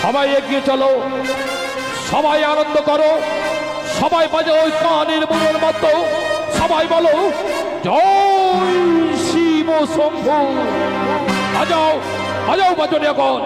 সবাই এগিয়ে চলো, সবাই আনন্দ করো, সবাই বাজাও ওই কানের মনের মতো, সবাই বলো জয় শিব শম্ভু। বাজাও বাজাও বাজনে এখন।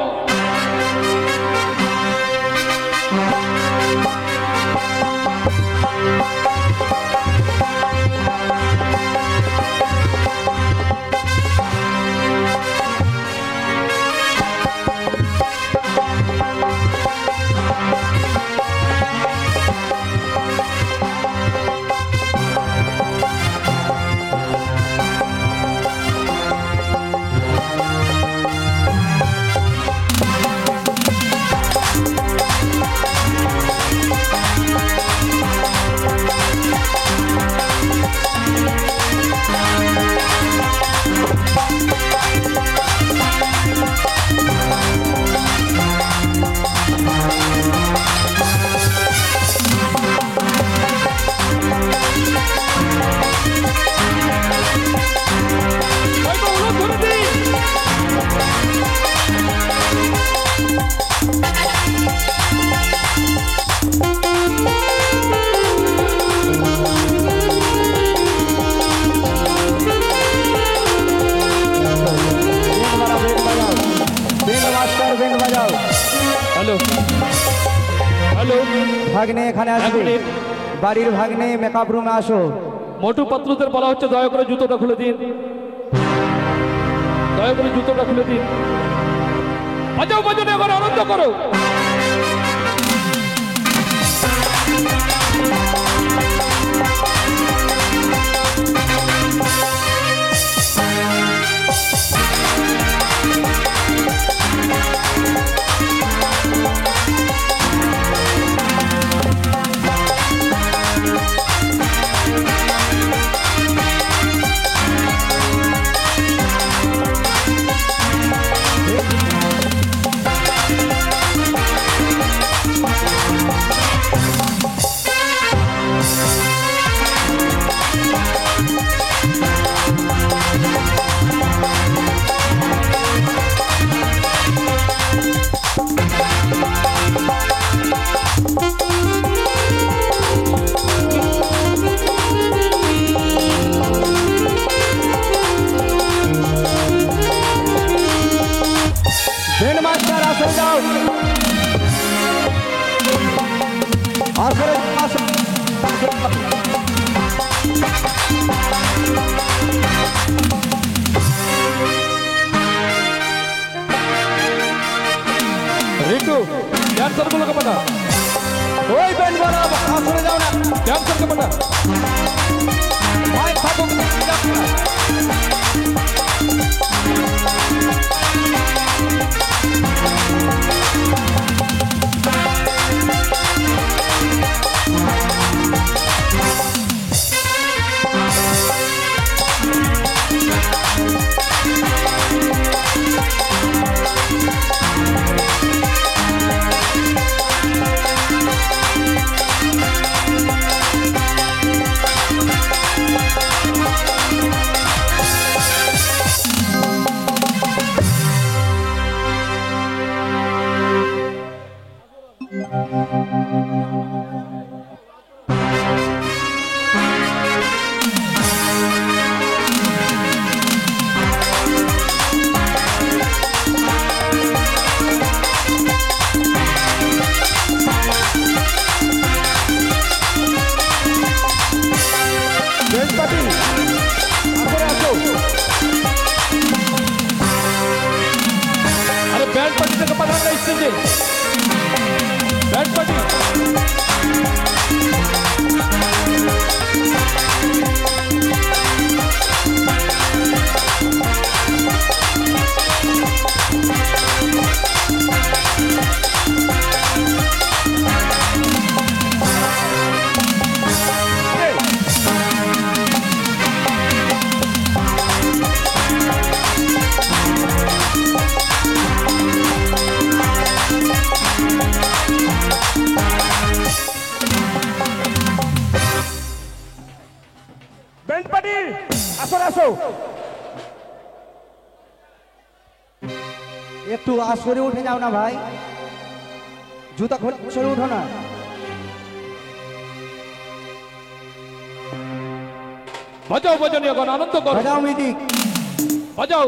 ভাগ্নে এখানে আসবে, বাড়ির ভাগ্নে মেকআপ রুমে আসো। মোটু পাত্রদের বলা হচ্ছে দয়া করে জুতোটা খুলে দিন, দয়া করে জুতোটা খুলে দিন। বাজাও বাজনে এবার আনন্দ করো। রিটু ড্যান্সার গুলোকে পাঠা, ওই ব্যান্ড বালা আসরে যাও না, ড্যান্সারকে পাঠা। মাইক থাকুক সরে উঠে যাও না ভাই, জুতা খোল, সরে উঠো না। বাজাও ভজনীয়গণ, আনন্দ করো, বাজাও মিউজিক। বাজাও।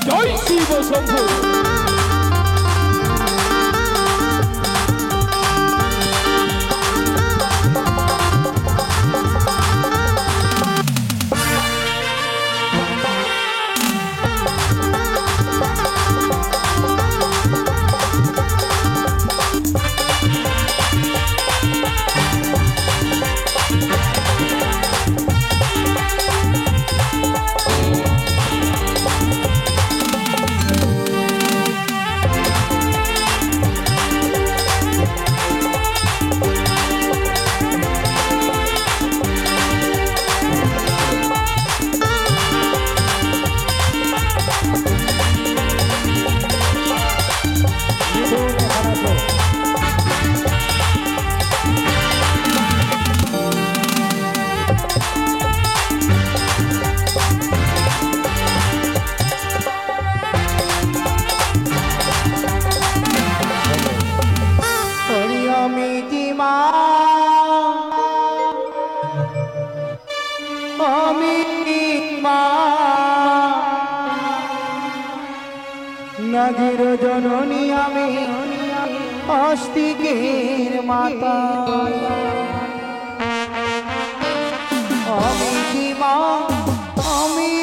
জয় শিব শম্ভু। নাগের জননী আমি আস্তিকের মাতা আমি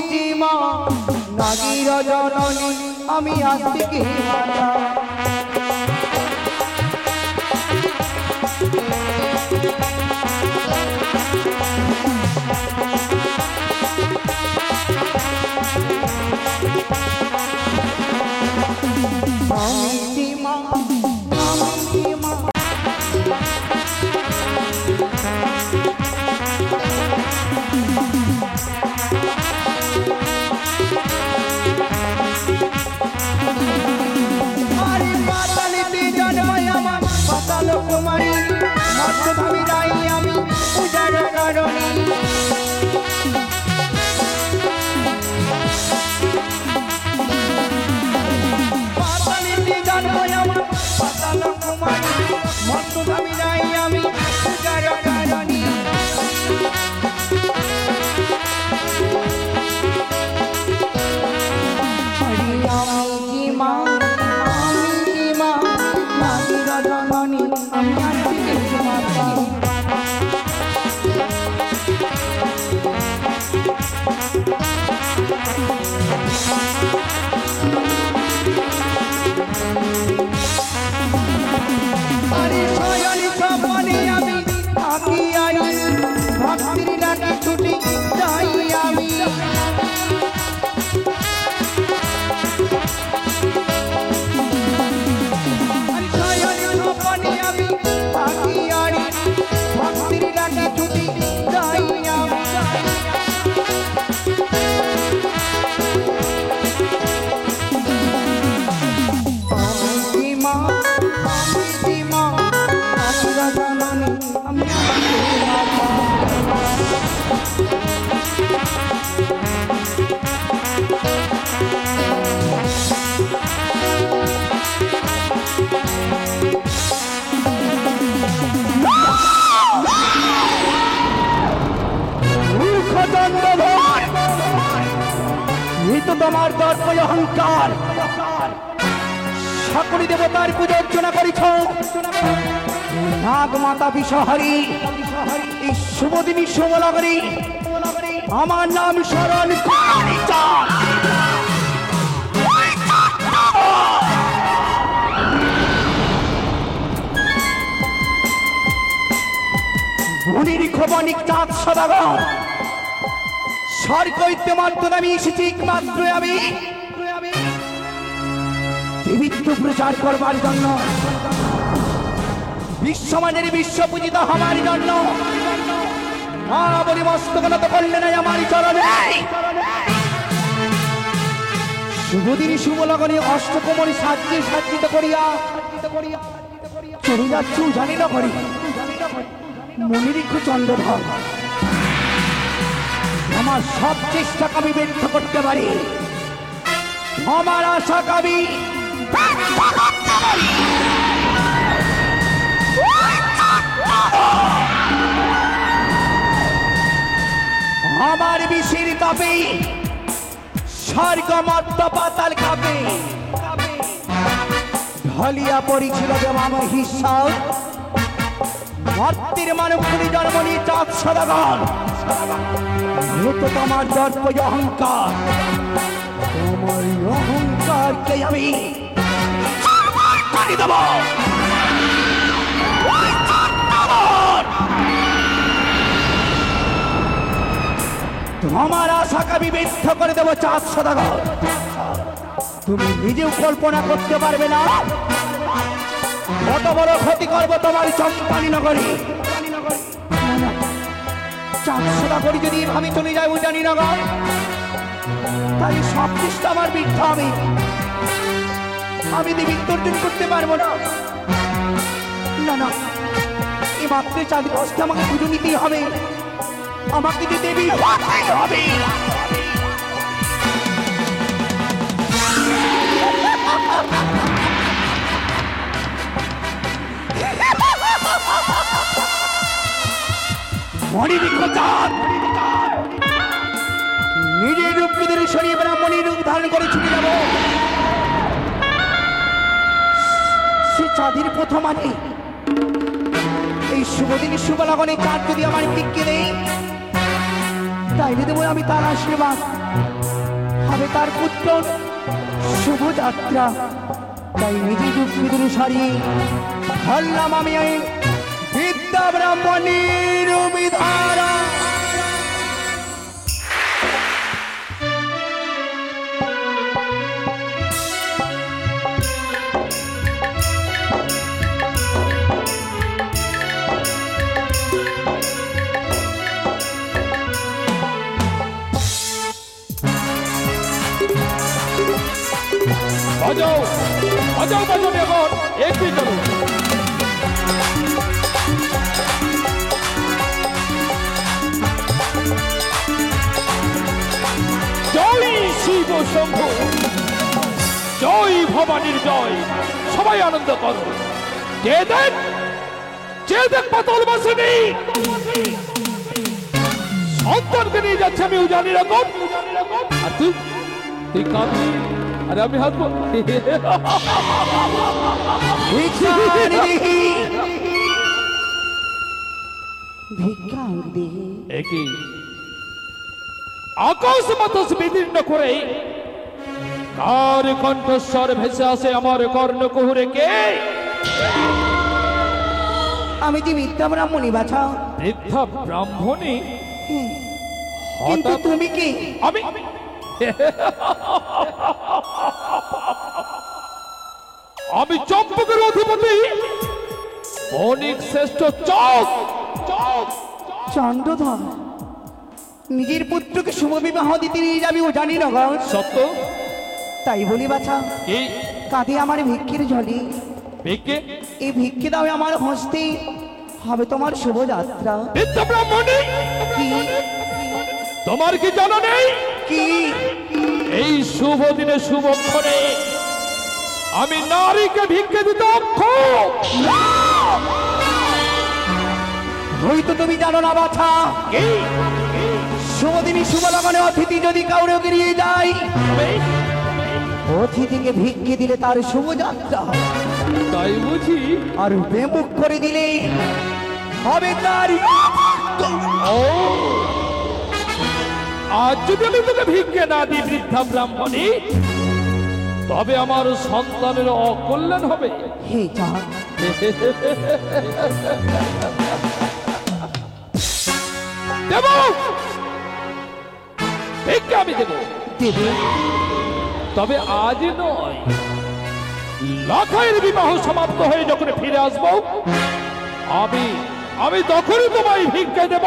জীমা নাগের জননী আমি আস্তিকের মাতা কুমারী মধ্যভাবী রাই আমি পূজার কারণী পাতালিতে জন্ম আমার পাতাল কুমারী মধ্যভাবী রাই আমি পূজার কারণী ছুটি যাই আমি ভক্তির ডাকে ছুটি যাই আমি তোমার দর্প অহংকার সকলি দেবতার পুজো অর্চনা করিছ নাগ মাতা বিষহরি এই শুভদিনী শুভনগরী আমার নাম স্মরণ ভুনির খবনিক চাঁদ সদাগর স্বর্গৈত্য মাধ্যমে আমি এসেছি একমাত্র আমি দেবীত্ব প্রচার করবার জন্য বিশ্বমানের বিশ্বপূজিত হবার জন্য বলি মস্তকনত করলে নাই আমার চরণে শুভদিন শুভলগ্নে অষ্টকমণি সাজ্যে সাজ্জিত করিয়া চলে যাচ্ছ জানি না করি মনিরিক্ষ চন্দ্রধর আমার সব চেষ্টাকে আমি ব্যর্থ করতে পারি আমার আশাকে আমি আমার বিষের তাপে স্বর্গ মর্ত পাতাল কাঁপে ঢলিয়া পড়েছিল দেবাম হিসাব মর্তের মানবগুলি জন্ম নিয়ে চাঁদ সদাগর তো তোমার দর্প অহংকার তোমার অহংকারকে আমি করে দেব তোমার আশাকে আমি ব্যর্থ করে দেবো চাঁদ সদাগর তুমি নিজেও কল্পনা করতে পারবে না কত বড় ক্ষতি করবো তোমার চম্পানি নগরী চাঁদ সদাগরী যদি আমি চলে যাই উজানি নগর তাহলে সব চেষ্টা আমার বৃদ্ধ আমি দেবী অর্জন করতে পারবো না না না এই মাত্র চাঁদ কষ্ট আমাকে পুজো নিতেই হবে আমাকে যে দেবী হতেই হবে নিজের রূপ ধরে সরিয়ে ব্রাহ্মণী রূপ ধারণ করে ছুটে যাব সে চাঁদের প্রথম আনে এই শুভ দিনে শুভ লগনে চাঁদ যদি আমার টিকে দেয় তাইলে দেবো আমি তার আশীর্বাদ হবে তার পুত্র শুভযাত্রা তাই নিজের রূপ ধরে সরিয়ে ধরলাম আমি বিদ্যা ব্রাহ্মণীর বিধারা বাজাও বাজাও বাজাও এখন একই করো জয় শিব শম্ভু জয় ভবানীর জয় সবাই আনন্দ করো যে দেখ পাতল বাসিনী সন্তানকে নিয়ে যাচ্ছে আমি জানি রকম আর তুই কাঁদবি আরে আমি হাসবো একই আকাশ বাতাস বিদীর্ণ করে কার কণ্ঠস্বর ভেসে আসে আমার কর্ণকুহুরে কে আমি যে বৃদ্ধা ব্রাহ্মণী বাছা বৃদ্ধা ব্রাহ্মণী কিন্তু তুমি কি আমি আমি চম্পকের অধিপতি বণিক শ্রেষ্ঠ চন্দ্রধর নিজের পুত্রকে শুভ বিবাহ দিতে নিয়ে যাবি ও জানি না সত্য তাই বলি বাছা এই কাঁধে আমার ভিক্ষের ঝলি ভিক্ষে এই ভিক্ষে দাও আমার হস্তে হবে তোমার শুভযাত্রা বৃদ্ধা ব্রাহ্মণী কি তোমার কি জানা নেই কি এই শুভ দিনে শুভক্ষণে আমি নারীকে ভিক্ষে দিতে অক্ষম হয়তো তুমি জানো না বাছা শুভ দিনই শুভ লগনে অতিথি যদি কাউরে গিয়ে যায় অতিথিকে ভিক্ষে দিলে তার শুভযাত্রা তাই বুঝি আর বেমুখ করে দিলে হবে তার ও আজ যদি আমি তোকে ভিক্ষে না দিই বৃদ্ধা ব্রাহ্মণী তবে আমার সন্তানের অকল্যাণ হবে হে যা দেব ভিক্ষে আমি দেব দেবে তবে আজ নয় লখাইয়ের বিবাহ সমাপ্ত হয়ে যখন ফিরে আসবো আমি তখনই তোমায় ভিক্ষে দেব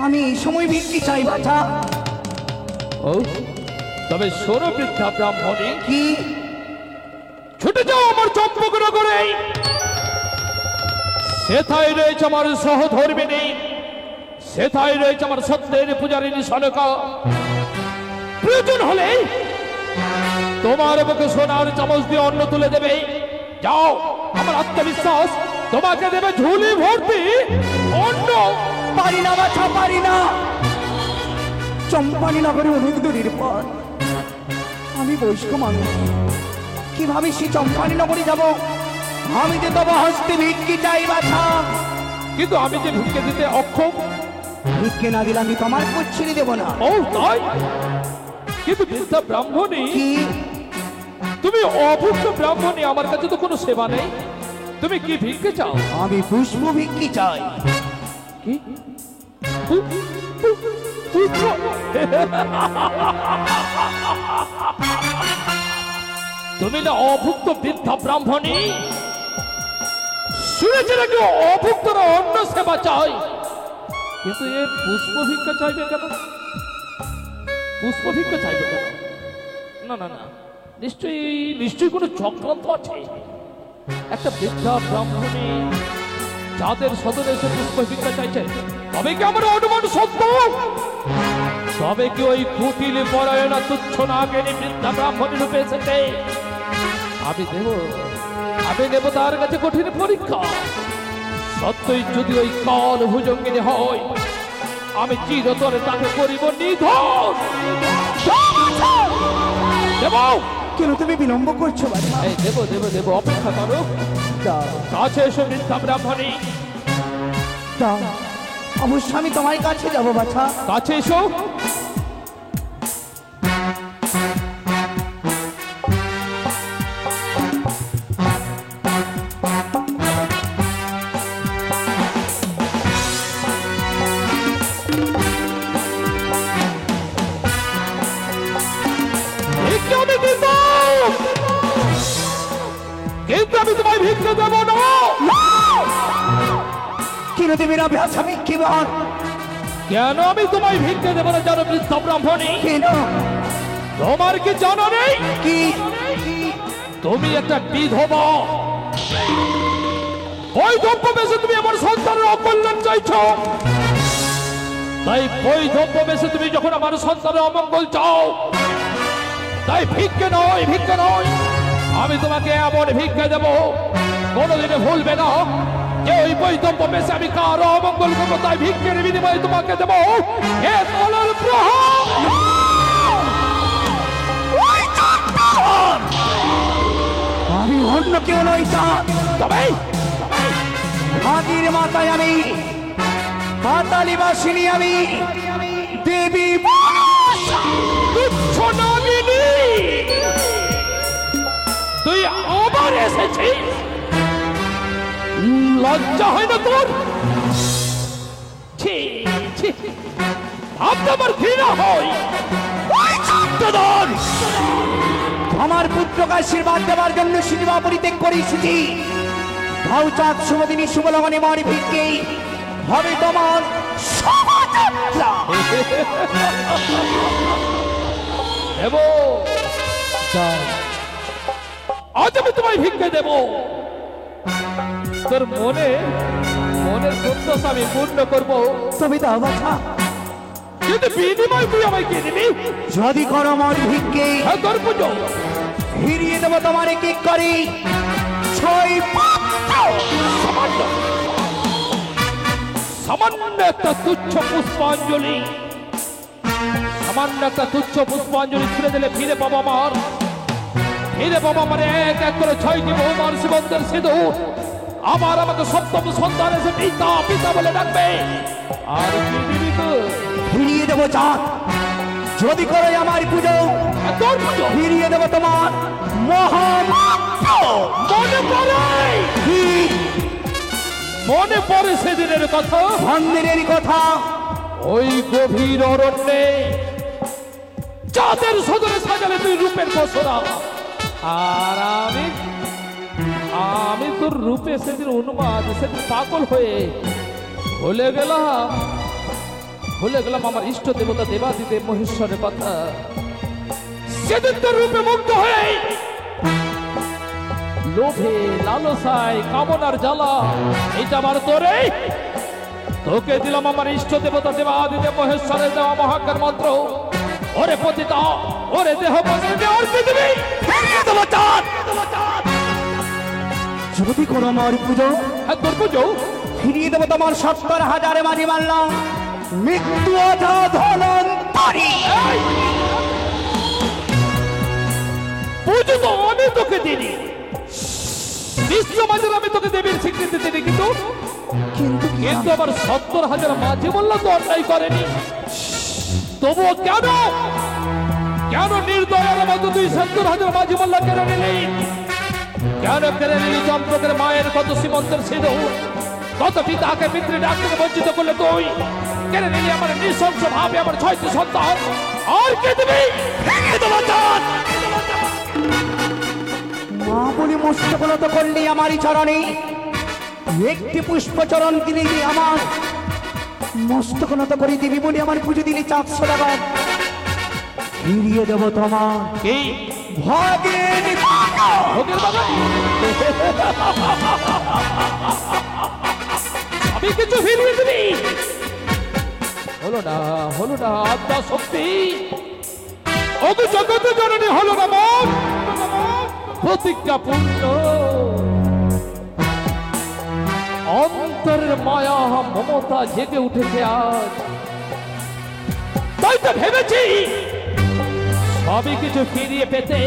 আমি এই সময় ভিক্ষি চাই বাছা ও তবে শোনো বৃদ্ধা ব্রাহ্মণী কি ছুটে যাও আমার চম্পকনগরে সেথায় রয়েছে আমার সহধর্মিনী সেথায় রয়েছে আমার সত্যের পূজারিনী সনকা প্রয়োজন হলে তোমার বুকে সোনার চামচ দিয়ে অন্ন তুলে দেবে যাও আমার আত্মবিশ্বাস তোমাকে দেবে ঝুলি ভর্তি অন্ন পারি না বাছা পারি না চম্পানি নগরে অনেক দূরের পথ। আমি বয়স্ক মানুষ, কিভাবে সে চম্পানি নগরে যাব? আমি যে তবে হস্তে ভিক্ষি চাই বাছা। কিন্তু আমি যে ভিক্ষে দিতে অক্ষম। ভিক্ষে না দিলে আমি তোমার পথ ছেড়ে দেবো না। ও তাই? কিন্তু বৃদ্ধা ব্রাহ্মণী, কি তুমি অভুক্ত ব্রাহ্মণী, আমার কাছে তো কোনো সেবা নেই। তুমি কি ভিক্ষে চাও? আমি পুষ্প ভিক্ষি চাই। কি? পুত্র? তুমি না অভুক্ত বৃদ্ধা ব্রাহ্মণী? শুনেছি নাকি অভুক্তরা অন্য সেবা চাই, কিন্তু এ পুষ্প ভিক্ষা চাইবে কেন? পুষ্প ভিক্ষা চাইবে কেন? না না না, নিশ্চয়ই কোনো চক্রান্ত আছে। একটা বৃদ্ধা ব্রাহ্মণী যাদের সদরে এসে পুষ্প ভিক্ষা চাইছে, তবে কি আমার অনুমান সত্য? তবে কি ওই কুটিলে পরায়ণা তুচ্ছ নাগিনী বৃদ্ধা ব্রাহ্মণী রূপে এসেছে? আমি নেব তার কাছে কঠিন পরীক্ষা। সত্যই যদি ওই কাল ভুজঙ্গিনী হয়, আমি চিরতরে তাকে করিব নিধন। দেব। কেন তুমি বিলম্ব করছো বাবা? এই দেব, অপেক্ষা করো। কাছে এসো বৃদ্ধা ব্রাহ্মণী। অবশ্য আমি তোমার কাছে যাবো বাছা। কাছে এসো। কিন্তু আমি তোমায় ভিক্ষে দেব না। কেন তুমি না ভাষা ভিক্ষি বল? কেন আমি তোমায় ভিক্ষে দেব না জানো বৃদ্ধা ব্রাহ্মণী? কেন? তোমার কি জানা নেই? কি? তুমি একটা বিধবা। বৈধব্য বেশে তুমি আমার সন্তানের অকল্যাণ চাইছো। তাই বৈধব্য বেশে তুমি যখন আমার সন্তানের অমঙ্গল চাও, তাই ভিক্ষে নয়, আমি তোমাকে এমন ভিক্ষে দেব কোনোদিনে ভুলবে না যে ওই বৈধব্য বেশে আমি কারো অমঙ্গল করবো। তাই ভিক্ষের বিনিময়ে তোমাকে দেব এ তলার প্রহার। আমি অন্য কেউ নই। তবে হাতির মাথায় আমি, পাতালি বাসিনী আমি, দেবী তুচ্ছ নাগিনী, তুই আবার এসেছিস? লজ্জা হয় না তোর? আমার ঘৃণা হয়। আমার পুত্রকে আশীর্বাদ দেওয়ার জন্য সিনেমা পরিত্যাগ করে এসেছি। ভাউচাঁদ শুভদিনী শুভলগ্নে মারি ভিক্ষে হবে তোমার শোভাযাত্রা। আজ আমি তোমায় ভিক্ষে দেব। তোর মনের প্রত্যাশা আমি পূর্ণ করবো। তবে দাও বাছা। কিন্তু বিনিময় তুই আমায় কে দিবি? যদি করো মন ভিক্ষে, হ্যাঁ তোর পুজো ফিরিয়ে দেবো তোমার কি করি সামান্য একটা তুচ্ছ পুষ্পাঞ্জলি, ছুড়ে দিলে ফিরে পাবো আমার এক এক করে 6টি বহুমান সীমন্তের সিঁদুর। আবার আমাকে সপ্তম সন্তান এসে পিতা বলে ডাকবে। আর কি দিবি তুই? ফিরিয়ে দেবো চাঁদ। যদি করো আমার পুজো, তোর পুজো ফিরিয়ে দেবো তোমার মনে পড়ে সেদিনের কথা, মন্দিরের কথা। ওই গভীর অরণ্যে চাঁদের সদরে সাজালে তুই রূপের বসরা। আর আমি তোর রূপে সেদিন উন্মাদ, সেদিন পাগল হয়ে ভুলে গেলাম আমার ইষ্ট দেবতা দেবাদিদেব মহেশ্বরের কথা। সেদিন তোর রূপে মুগ্ধ হয়ে লোভে লালসায় কামনার জ্বালা এইটা আমার তোকে দিলাম আমার ইষ্ট দেবতা দেবাদিদেব মহেশ্বরের দেওয়া মহাজ্ঞান মন্ত্র। ওরে পতিতা, ওরে দেহ পৃথিবী, যদি করো আমার পুজো, হ্যাঁ তোর পুজো ফিরিয়ে দেবো তোমার 70,000 মাঝি মারলাম মৃত্যু অধা ধনন্ত। পারি। পুজো তো আমি তোকে দিনি, বিশ্ব মাঝে আমি তোকে দেবীর স্বীকৃতি দিনি, কিন্তু কিন্তু আবার 70,000 মাঝি বললো তো অন্যায় করেনি। তবুও কেন কেন নির্দয়ের মতো তুই 70,000 মাঝি বললো কেন নিলি? কেন কেড়ে নিলি চম্পকের মায়ের কত সীমন্তের সিঁদুর, কত পিতাকে পিতৃ ডাক থেকে বঞ্চিত করলে তুই? কেড়ে নিলি আমার নৃশংস ভাবে আমার 6টি সন্তান, আর কে দিবি? ভেঙে দেবো চাঁদ। মা বলি মস্তকনত করলি আমারই চরণে, একটি পুষ্পচরণ দিলি যে আমার মস্তকনত করে দিবি বলে আমার পুজো দিলি 400 টাকা ফিরিয়ে দেব তোমার কি ভাগের বাবা। ভোগের বাবা? আমি কিছু ফিরিয়ে দিবি? হলো না আত্মা শক্তি অত জগত জননী হলো না মন প্রতিজ্ঞা পূর্ণ, অন্তরের মায়া মমতা জেগে উঠেছে আজ। তাই তো ভেবেছি সবই কিছু ফিরিয়ে পেতে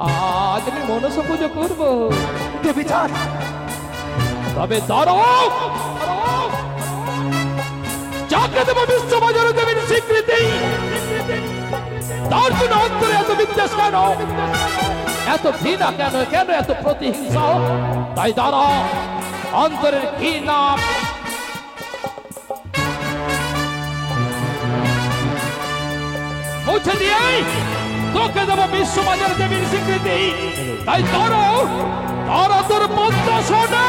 আজ আমি মনসা পুজো করবো। দেবী চাঁদ, তবে দাঁড়াও, যাকে দেবো বিশ্ববাজারে দেবীর স্বীকৃতি, তার জন্য অন্তরে এত বিদ্বেষ কেন, এত ঘৃণা কেন, কেন এত প্রতিহিংসা? তাই দাঁড়া, অন্তরের ঘৃণা মুছে দিয়ে তোকে দেবো বিশ্ববাজার দেবীর স্বীকৃতি। তাই দাঁড়াও, তারা তোর পদ্মা শোনে।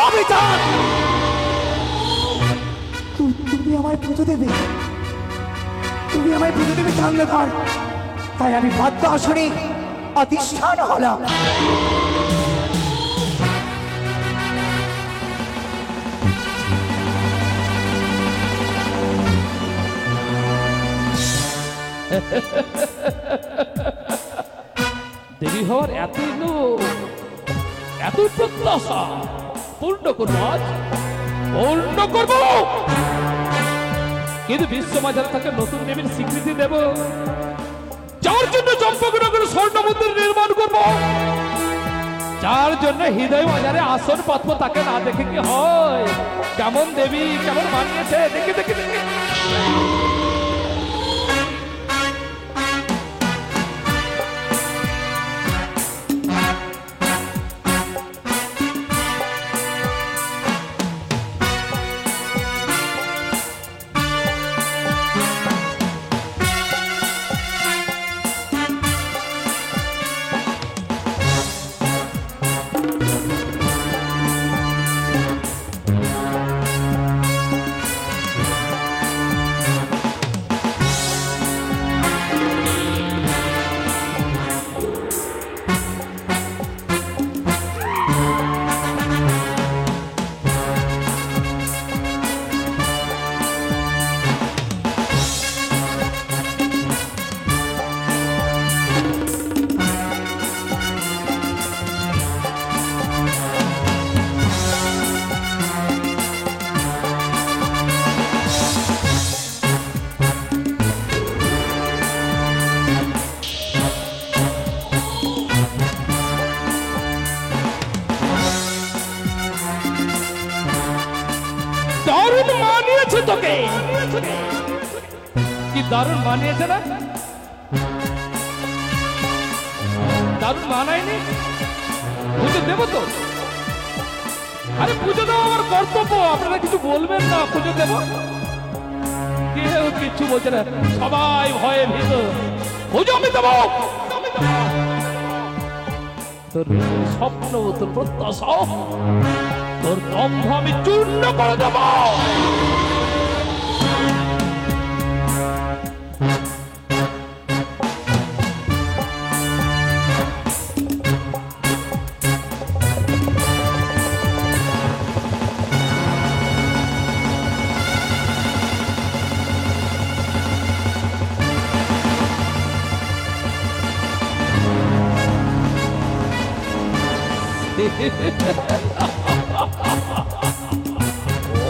আমি চাঁদ, তুমি আমায় পুজো দেবে, তুমি আমায় পুজো দেবে চান্দ্রঘর। তাই আমি বাদ্য আসনে অধিষ্ঠান হলাম। দেবী হওয়ার এতই লোক, এত প্রত্যাশা, পূর্ণ করবো আজ, পূর্ণ করবো। কিন্তু বিশ্ববাজারে তাকে নতুন দেবীর স্বীকৃতি দেব, যার জন্য চম্পকনগর স্বর্ণ মন্দির নির্মাণ করব, যার জন্য হৃদয় বাজারে আসন পাতব। তাকে না দেখে কি হয়? কেমন দেবী, কেমন মানিয়েছে, দেখে দেখে দেখে। দারুণ মানিয়েছে তোকে, কি দারুণ মানিয়েছে না? দারুণ মানায়নি? পুজো দেবো তো? আরে পুজো দেবো আমার কর্তব্য, আপনারা কিছু বলবেন না? পুজো দেবো, কেউ কিছু বলছে না, সবাই ভয়ে ভীত। পুজো আমি দেবো। তোর স্বপ্ন, তোর প্রত্যাশা, তোর দম্ভ আমি চূর্ণ করে দেব।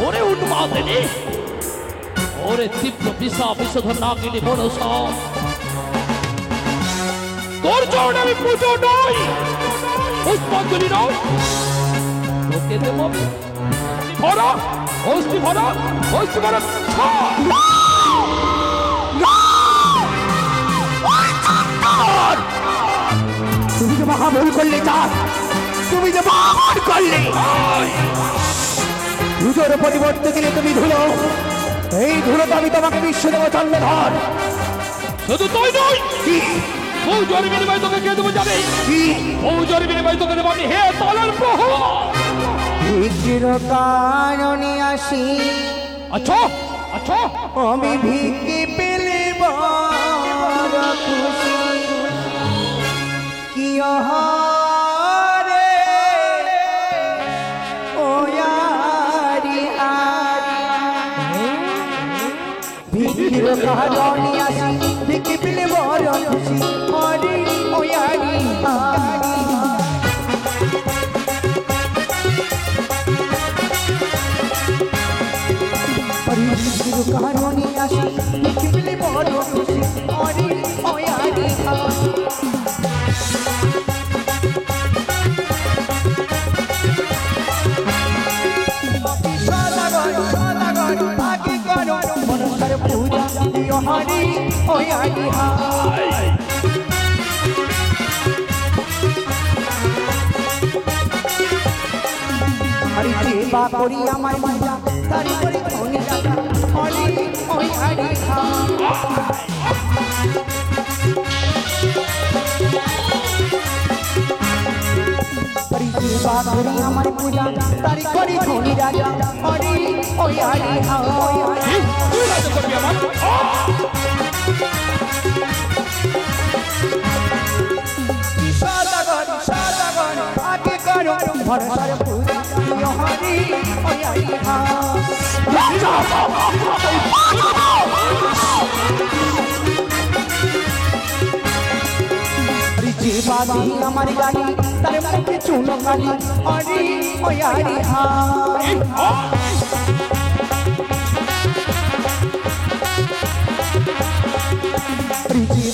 ওরে উন্মাদিনী, ওরে তীব্র বিষা বিশোধন নাগিনী মনস তোর চরণে আমি পুজো নই পুষ্পাঞ্জলি নয় তোকে দেব ভরা অস্থি ভরা তুমি যে মহা ভুল করলে চাঁদ, তুমি যে মহা ভুল করলে। ধুলোর পরিবর্তে দিলে তুমি ধুলো, এই ধুলো তো আমি তোমাকে বিশ্ব দেবো চন্দ্রধর। শুধু তুই নই মৌজরি বিনিময় তোকে কে দেবো জানি মৌজরি বিনিময় তোকে দেবো আমি হে তলের প্রভু ভিক্ষির কারণে আসি আচ্ছা আচ্ছা আমি ভিক্ষি পেলে বড় খুশি কি রে ও ইয়ারি ভিক্ষির কারণে আসি ভিক্ষি পেলে বড় খুশি হরি ও ইয়ারি কারণে আসি দেখি পেলে বড় খুশি অরে অয়ারি আগে করো মনসার পূজা হরি অয়ারি হরি দেবা করি আমার মজা তারি করি ধনী রাজা হরি ওই হরি হরি দেবা করি আমার পূজা তারি করি ধনী রাজা হরি ওই হরি তুই রাজা করবি আমার সাদাগর আগে করো ভরসার পূজা হরি ওই হরি বাদি আমার গাড়ি তার মুখে চুনো কালি হরি ওই হরি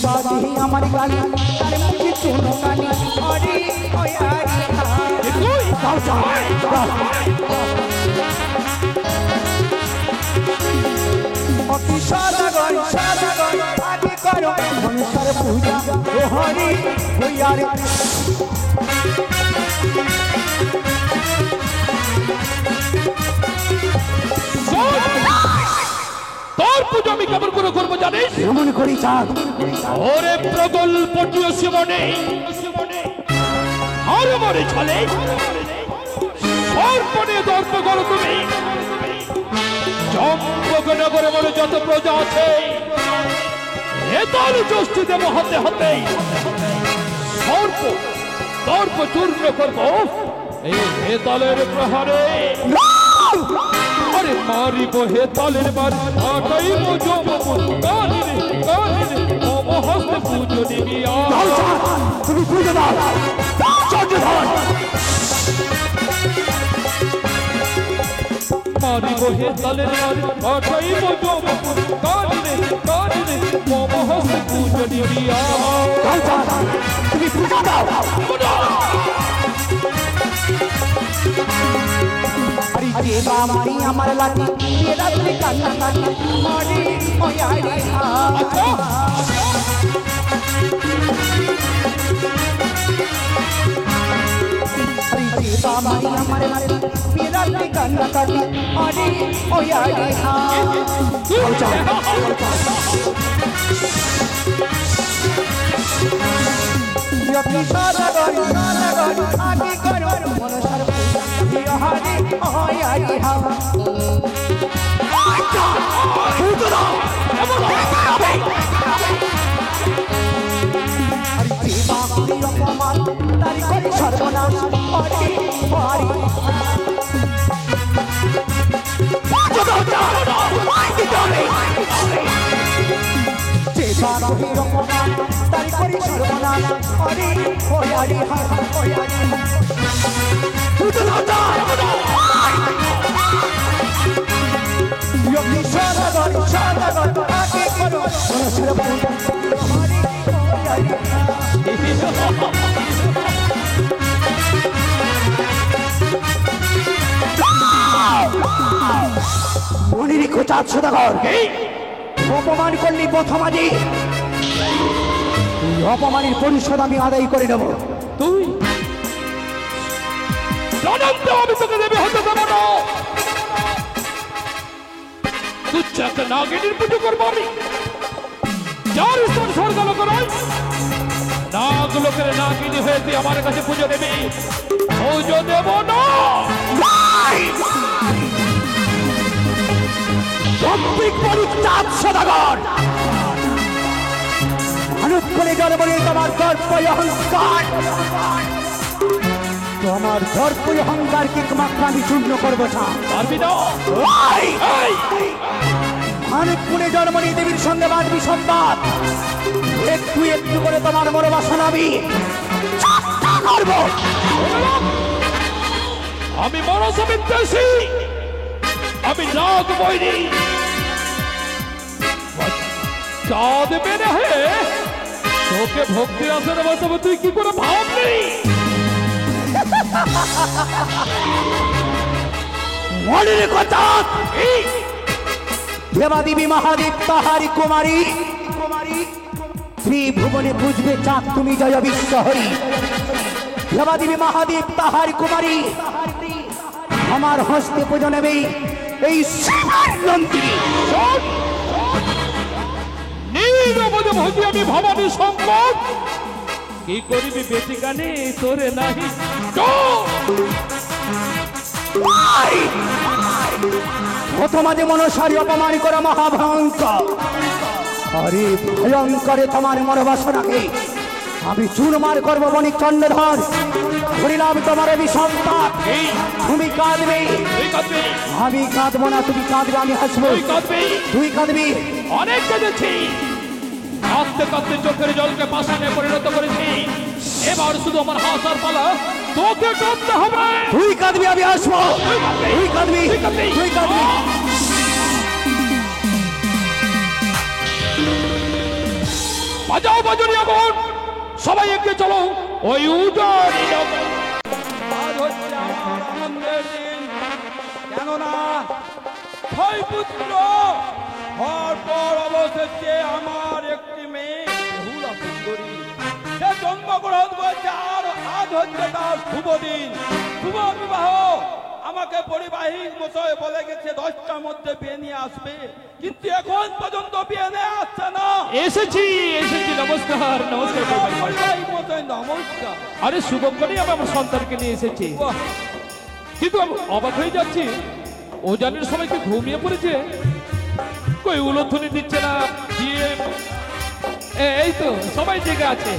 বাদি আমার গাড়ি তার মুখে চুনো কালি হরি ওই হরি সাদাগর আগে করো মনসার পূজা ও হরি হইয়ারে তোর পুজো আমি কেমন করে করবো জানিস এমন করি চাঁদ ওরে প্রগল্প জীবনে আর মরে চলে সর্বনে দর্প করো তুমি চম্পকনগরে বলে যত প্রজা আছে হেতাল জ্যোষ্ঠী দেব হাতে হাতে সর্প দর্প চূর্ণ করবো এই হেতালের প্রহারে আরে মারিব হেতালের বার আটাইব জমপুর কালিরে মমহস্তে পুজো দিবি তুমি পুজো দাও চন্দ্রধর মারিব হেতালের বার আটাইব জমপুর কালিরে মমহস্তে পুজো দিবি তুমি পুজো দাও হরি দেবা মারি আমার লাঠি এ রাত্রি কান্না কান্না মারি ওই হরি হরি দেবা মারি আমার লাঠি এ রাত্রি কান্না কান্না মারি ওই হরি সাদাগর আগে করো মনসার পূজা হরি ওই হরি তারি করি সর্বনাশ হরি হরি তারি করি সর্বনাশ হরি হরি সদাগর সদাগর আগে করো মনসার বাড়ি তোমারই মনে রেখো চাঁদ সদাগর অপমান করলি প্রথমাজি অপমানের পরিশোধ আমি আদায় করে নেব তুই জনন্ত আমি তোকে দেবে হতে দেবো না তুই চাকে নাগিনীর পুজো করবো আমি যার স্তর স্বর্গ লোক নয় নাগ লোকের নাগিনী হয়ে তুই আমার কাছে পুজো নেবি পুজো দেব না চাঁদ সদাগর মানুষ করে জনবলী তোমার গর্ব অহংকার তোমার গর্ব অহংকারকে মাত্র আমি শূন্য করবো পারবি না মানুষ করে জনবলী দেবীর সঙ্গে বাঁধবি সংবাদ একটু একটু করে তোমার মনোবাসনা আমি করবো আমি মনসা বিদ্বেষী আমি নাগ বৈরী চাঁদ মেনে হে তোকে ভক্তির আসনে বসাবো তুই কি করে ভাবলি মনের কথা দেবাদেবী মহাদেব তাহারি কুমারী ত্রিভুবনে বুঝবে চাঁদ তুমি জয় বিশ্ব হরি দেবাদেবী মহাদেব তাহারি কুমারী আমার হস্তে পুজো নেবে এই নন্দিনী নীরবদে ভজি আমি ভবানী সম্পদ কি করিবি বেটি গানে তোরে নাহি প্রথমাদে মনসারী অপমান করা মহাভয়ঙ্কর আরে ভয়ঙ্করে তোমার মনোবাসনাকে আমি চুরমার করবো বণিক চন্দ্রধর ধরিলাম তোমার অভিসন্তান তুমি কাঁদবে আমি কাঁদবো না তুমি কাঁদবে আমি হাসবো তুই কাঁদবি অনেক কেঁদেছি কাঁদতে কাঁদতে চোখের জলকে পাষাণে পরিণত করেছি এবার শুধু আমার হাসার পালা তোকে কাঁদতে হবে তুই কাঁদবি আমি হাসবো তুই কাঁদবি তুই কাঁদবি বাজাও বাজুরি আগুন সবাই এগিয়ে চলো ওই উজানি আজ হচ্ছে আমার আনন্দের দিন কেননা ছয় পুত্র হওয়ার পর অবশেষে আমার একটি মেয়ে বেহুলা সুন্দরী সে জন্মগ্রহণ করেছে আর আজ হচ্ছে তার শুভ দিন শুভ বিবাহ আমাকে পরিবাহিক মশাই বলে গেছে 10টার মধ্যে বিয়ে নিয়ে আসবে কিন্তু এখন পর্যন্ত বিয়ে নিয়ে আসছে না এসেছি নমস্কার নমস্কার পরিবাহিক মশাই নমস্কার আরে শুভ করে আমি আমার সন্তানকে নিয়ে এসেছি বাহ, কিন্তু আমি অবাক হয়ে যাচ্ছি ওজানের সবাইকে ঘুমিয়ে পড়েছে কই উলধ্বনি দিচ্ছে না দিয়ে এই তো সবাই জেগে আছে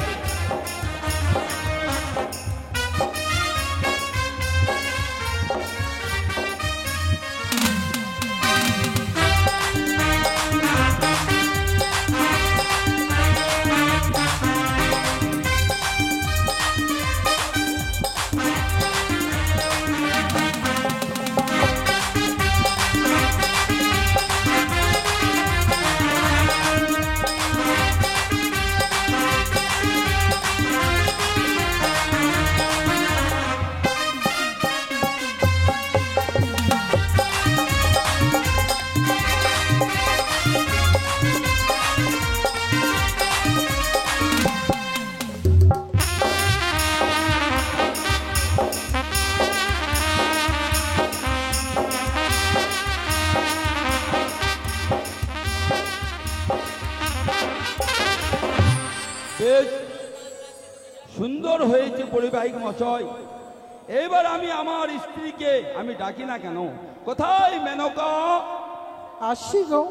বেশ সুন্দর হয়েছে পরিবাহিক মশাই এবার আমি আমার স্ত্রীকে আমি ডাকি না কেন কোথায় মেনকা আসি গো